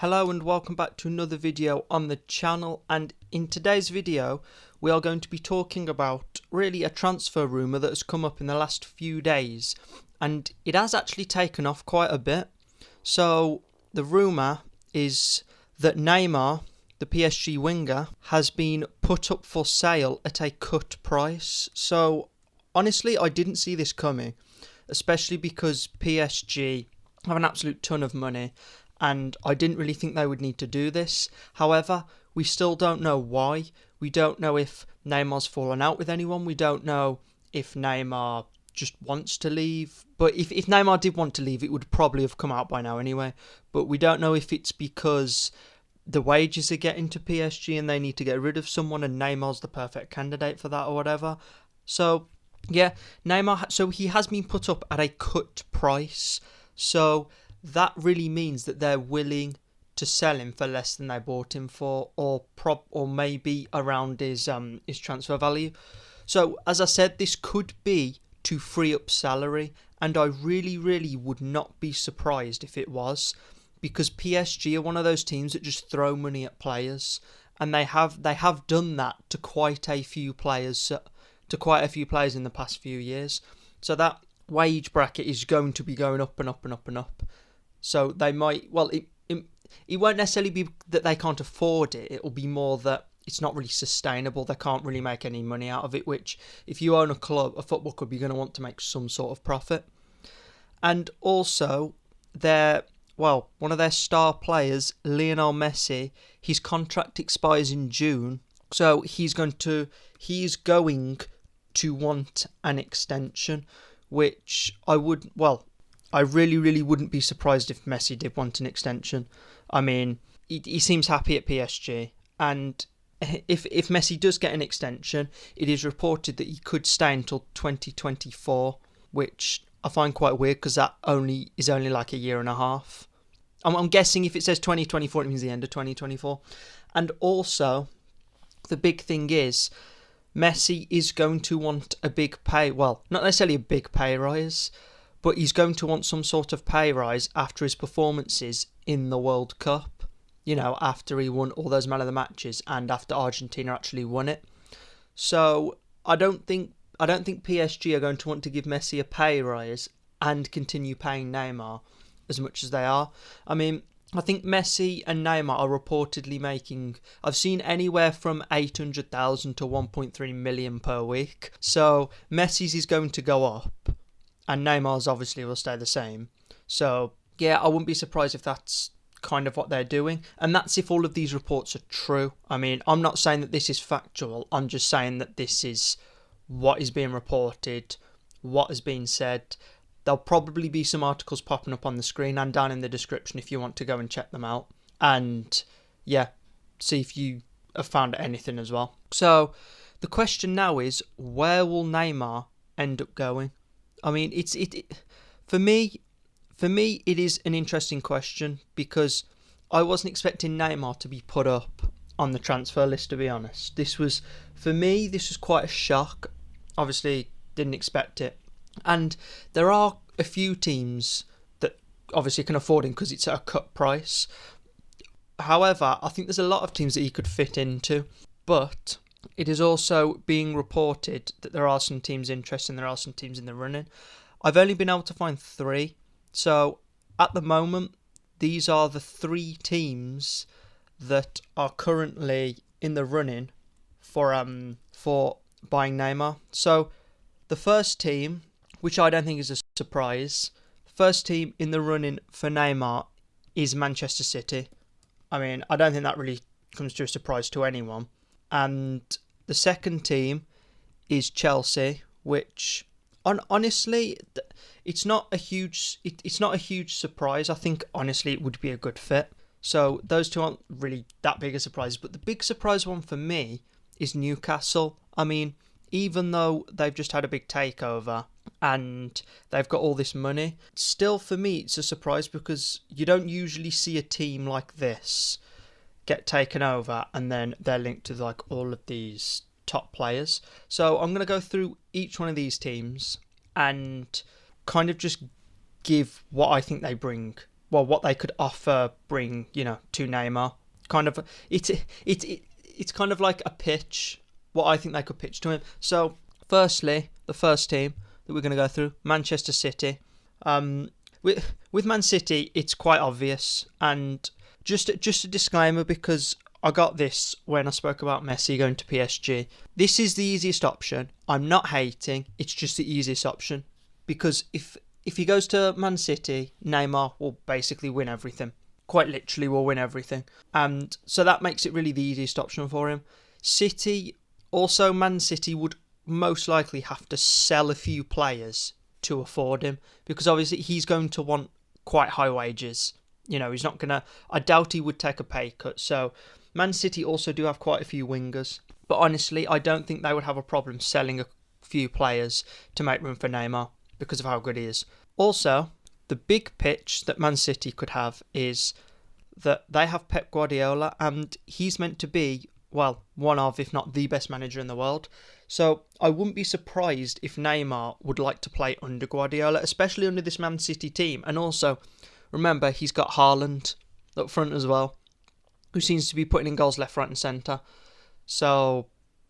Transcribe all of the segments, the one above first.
Hello and welcome back to another video on the channel, and in today's video we are going to be talking about really a transfer rumour that has come up in the last few days, and it has actually taken off quite a bit. So the rumour is that Neymar, the PSG winger, has been put up for sale at a cut price. So honestly, I didn't see this coming, especially because PSG have an absolute ton of money, and I didn't really think they would need to do this. However, we still don't know why. We don't know if Neymar's fallen out with anyone. We don't know if Neymar just wants to leave. But if Neymar did want to leave, it would probably have come out by now anyway. But we don't know if it's because the wages are getting to PSG and they need to get rid of someone and Neymar's the perfect candidate for that or whatever. So, yeah, Neymar, so he has been put up at a cut price. So that really means that they're willing to sell him for less than they bought him for, or maybe around his transfer value. So as I said, this could be to free up salary, and I really would not be surprised if it was, because PSG are one of those teams that just throw money at players, and they have done that to quite a few players in the past few years. So that wage bracket is going to be going up and up and up and up. So they might, well, it won't necessarily be that they can't afford it. It will be more that it's not really sustainable. They can't really make any money out of it, which if you own a football club, you're going to want to make some sort of profit. And also, one of their star players, Lionel Messi, his contract expires in June. So he's going to want an extension, which I really wouldn't be surprised if Messi did want an extension. I mean, he seems happy at PSG, and if Messi does get an extension, it is reported that he could stay until 2024, which I find quite weird because that is only like a year and a half. I'm guessing if it says 2024, it means the end of 2024. And also, the big thing is, Messi is going to want a big pay, well, not necessarily a big pay rise, but he's going to want some sort of pay rise after his performances in the World Cup. You know, after he won all those man of the matches and after Argentina actually won it. So I don't think PSG are going to want to give Messi a pay rise and continue paying Neymar as much as they are. I mean, I think Messi and Neymar are reportedly making, I've seen anywhere from 800,000 to 1.3 million per week. So Messi's is going to go up, and Neymar's obviously will stay the same. So yeah, I wouldn't be surprised if that's kind of what they're doing. And that's if all of these reports are true. I mean, I'm not saying that this is factual. I'm just saying that this is what is being reported, what has been said. There'll probably be some articles popping up on the screen and down in the description if you want to go and check them out. And yeah, see if you have found anything as well. So the question now is, where will Neymar end up going? I mean, for me, it is an interesting question, because I wasn't expecting Neymar to be put up on the transfer list, to be honest. This was quite a shock. Obviously, didn't expect it. And there are a few teams that obviously can afford him because it's at a cut price. However, I think there's a lot of teams that he could fit into. But it is also being reported that there are some teams interested and there are some teams in the running. I've only been able to find 3. So at the moment, these are the 3 teams that are currently in the running for buying Neymar. So the first team, which I don't think is a surprise, the first team in the running for Neymar is Manchester City. I mean, I don't think that really comes to a surprise to anyone. And the second team is Chelsea, which honestly, it's not a huge surprise. I think honestly it would be a good fit. So those two aren't really that big a surprise. But the big surprise one for me is Newcastle. I mean, even though they've just had a big takeover and they've got all this money, still for me it's a surprise, because you don't usually see a team like this get taken over and then they're linked to like all of these top players. So I'm going to go through each one of these teams and kind of just give what I think they bring, what they could offer, bring, to Neymar. Kind of, it's kind of like a pitch, what I think they could pitch to him. So, firstly, the first team that we're going to go through, Manchester City. With Man City, it's quite obvious, and just a disclaimer, because I got this when I spoke about Messi going to PSG. This is the easiest option. I'm not hating. It's just the easiest option, because if he goes to Man City, Neymar will basically win everything. Quite literally will win everything. And so that makes it really the easiest option for him. Man City would most likely have to sell a few players to afford him, because obviously he's going to want quite high wages. He's not going to... I doubt he would take a pay cut. So Man City also do have quite a few wingers. But honestly, I don't think they would have a problem selling a few players to make room for Neymar, because of how good he is. Also, the big pitch that Man City could have is that they have Pep Guardiola, and he's meant to be, well, one of, if not the best manager in the world. So I wouldn't be surprised if Neymar would like to play under Guardiola, especially under this Man City team. And also, remember, he's got Haaland up front as well, who seems to be putting in goals left, right and centre. So,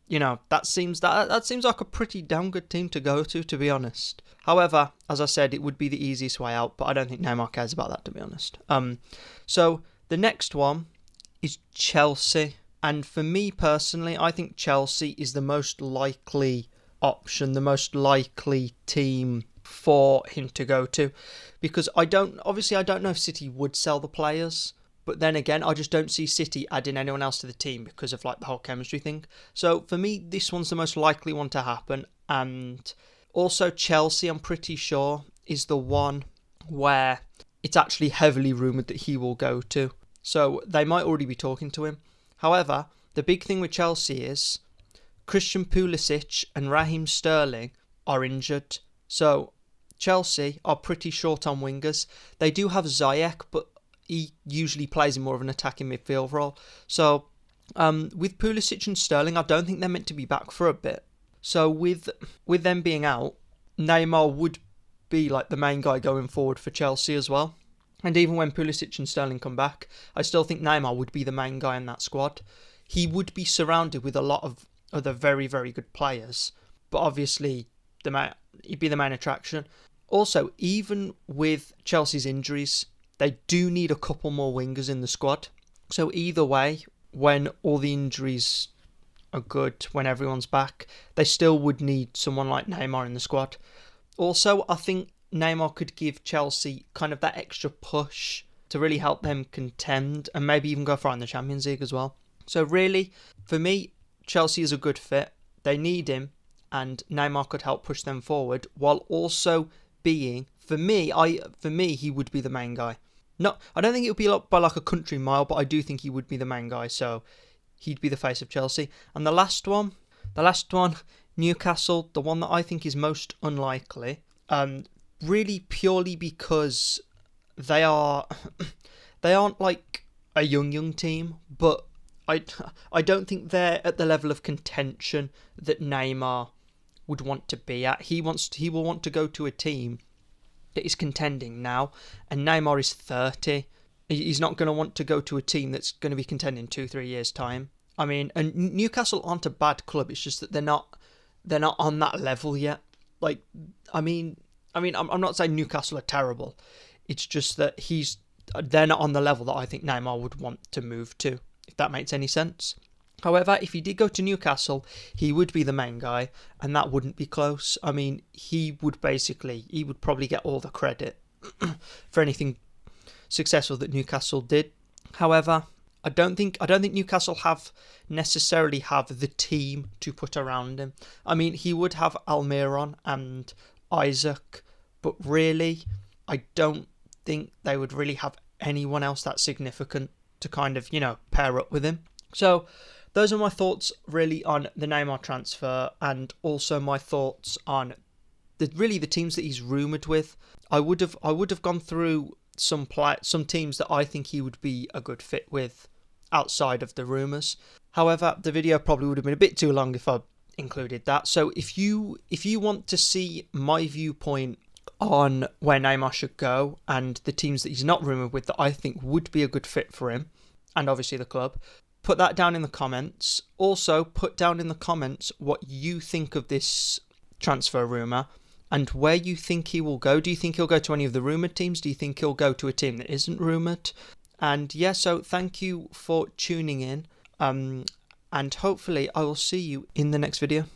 that seems like a pretty damn good team to go to be honest. However, as I said, it would be the easiest way out, but I don't think Neymar cares about that, to be honest. So the next one is Chelsea. And for me personally, I think Chelsea is the most likely option, the most likely team for him to go to. Because I don't know if City would sell the players. But then again, I just don't see City adding anyone else to the team because of the whole chemistry thing. So for me, this one's the most likely one to happen. And also Chelsea, I'm pretty sure, is the one where it's actually heavily rumoured that he will go to. So they might already be talking to him. However, the big thing with Chelsea is Christian Pulisic and Raheem Sterling are injured. So Chelsea are pretty short on wingers. They do have Ziyech, but he usually plays in more of an attacking midfield role. So with Pulisic and Sterling, I don't think they're meant to be back for a bit. So with them being out, Neymar would be the main guy going forward for Chelsea as well. And even when Pulisic and Sterling come back, I still think Neymar would be the main guy in that squad. He would be surrounded with a lot of other very, very good players, but obviously he'd be the main attraction. Also, even with Chelsea's injuries, they do need a couple more wingers in the squad. So either way, when all the injuries are good, when everyone's back, they still would need someone like Neymar in the squad. Also, I think Neymar could give Chelsea kind of that extra push to really help them contend and maybe even go far in the Champions League as well. So really, for me, Chelsea is a good fit. They need him, and Neymar could help push them forward while also being, for me, he would be the main guy. I don't think it would be by a country mile, but I do think he would be the main guy. So he'd be the face of Chelsea. And the last one, Newcastle, the one that I think is most unlikely, really purely because they aren't a young team, but I don't think they're at the level of contention that Neymar would want to be at. He will want to go to a team that is contending now, and Neymar is 30. He's not going to want to go to a team that's going to be contending 2-3 years time. I mean, and Newcastle aren't a bad club. It's just that they're not on that level yet. I'm not saying Newcastle are terrible. It's just that they're not on the level that I think Neymar would want to move to, if that makes any sense. However, if he did go to Newcastle, he would be the main guy, and that wouldn't be close. I mean, he would probably get all the credit for anything successful that Newcastle did. However, I don't think Newcastle necessarily have the team to put around him. I mean, he would have Almiron and Isaac, but really, I don't think they would really have anyone else that significant to kind of, pair up with him. So those are my thoughts really on the Neymar transfer, and also my thoughts on the teams that he's rumoured with. I would have gone through some teams that I think he would be a good fit with outside of the rumours. However, the video probably would have been a bit too long if I included that. So if you want to see my viewpoint on where Neymar should go and the teams that he's not rumoured with that I think would be a good fit for him, and obviously the club. Put that down in the comments. Also, put down in the comments what you think of this transfer rumour and where you think he will go. Do you think he'll go to any of the rumoured teams? Do you think he'll go to a team that isn't rumoured? And yeah, so thank you for tuning in. And hopefully I will see you in the next video.